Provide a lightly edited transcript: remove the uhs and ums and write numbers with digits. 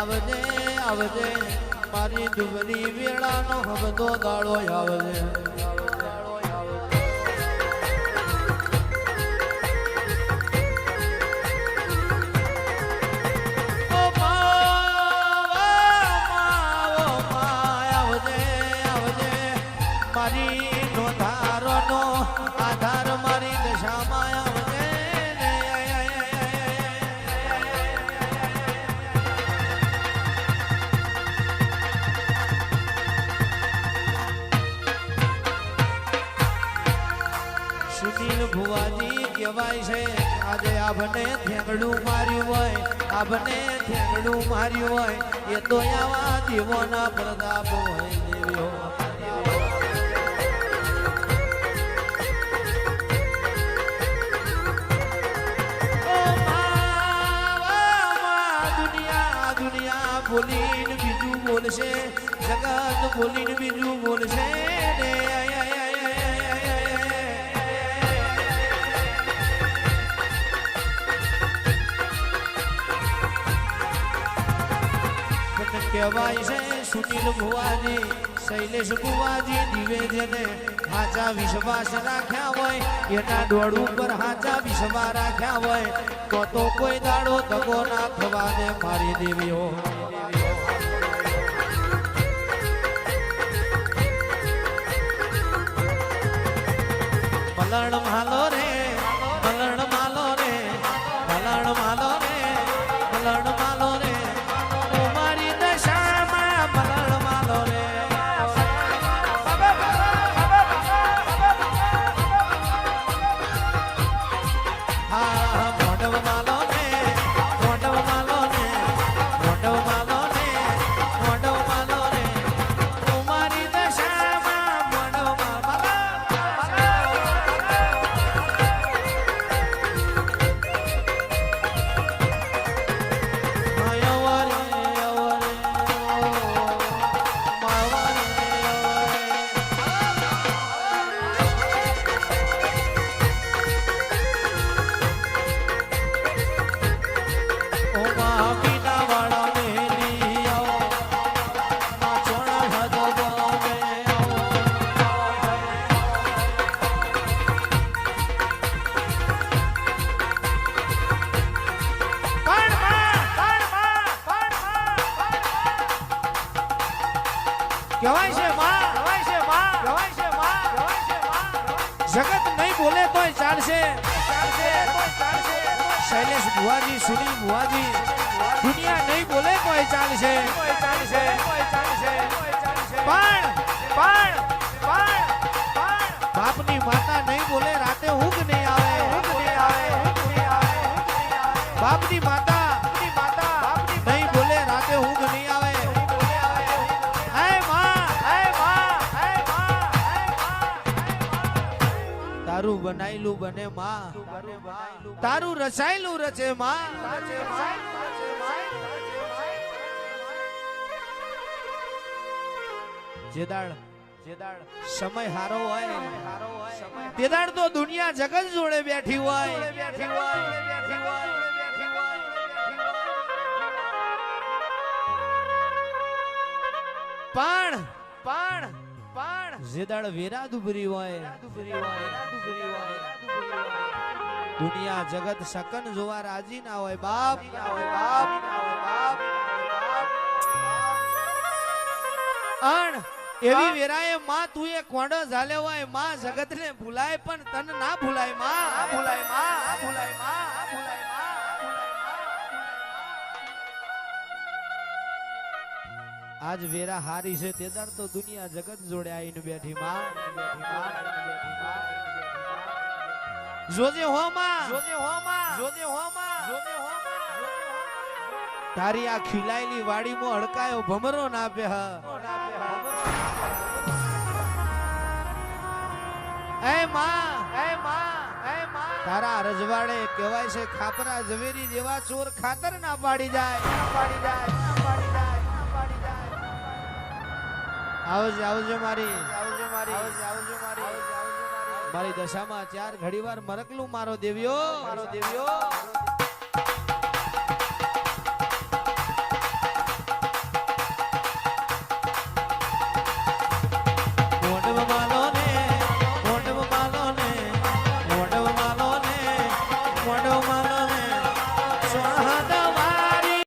આવજે આવજે મારી દુબળી વેળાનો હબદો દાડો આવજે મારી નો ધારો નો આધાર મારી દશામાં આવજે સુનિલ ભુવાજી કહેવાય છે આજે આપને થેંગડું માર્યું હોય આપને થેંગડું માર્યું હોય એ તો આવા દેવોના પ્રતાપ હોય દેવીઓ બોલીને બીજું બોલશે જગત બોલીને બીજું બોલશે કહેવાય છે સુનિલ ભુવાજી શૈલેષ ભુવાજી નિવેદને હાચા વિશ્વાસ રાખ્યા હોય એના દોડ ઉપર હાચા વિશ્વાસ રાખ્યા હોય તો કોઈ દાડો ધગો ના થવા દે મારી દેવીઓ મલણ માલો રે મલણ માલો રે મલણ માલો રે મલણ માલો રે મારી દશામાં મલણ માલો રે હા મોઢવ માલો રે મોઢવ માલો રે મોઢવ માલો રે મોઢવ માલો રે મારી દશામાં મોઢવ માલો કહેવાય છે માં કહેવાય છે માં કહેવાય છે માં કહેવાય છે માં જગત નહીં બોલે તોય ચાલશે શૈલેષ ભુવાજી સુનિલ ભુવાજી દુનિયા નહીં બોલે તોય ચાલશે પણ બાપની માતા નહીં બોલે રાતે ઊંઘ નહીં આવે બાપની માતા નહીં બોલે રાતે ઊંઘ નહીં આવે તારું બનાયેલું બને માં તારું રચાયેલું રચે માં જેદાળ સમય હારો હોય તેદાળ તો દુનિયા જગત જોડે બેઠી હોય પણ જેદાળ વેરા દુબરી હોય દુનિયા જગત શકન જોવા રાજી ના હોય બાપ અણ એવી વેરાએ માં તું એ કોંડો ઝાલે હોય માં જગત ને ભૂલાય પણ તન ના ભૂલાય માં આજ વેરા હારી છે તેદાર તો દુનિયા જગત જોડે આવીને બેઠી માં જોજે હો માં તારી આ ખીલાયેલી વાડીમાં હડકાયો ભમરો ના પે એ માં તારા રજવાડે કહેવાય છે ખાપરા ઝવેરી જેવા ચોર ખાતર ના પાડી જાય આવજે મારી દશામાં ચાર ઘડીવાર મરકલું મારો દેવ્યો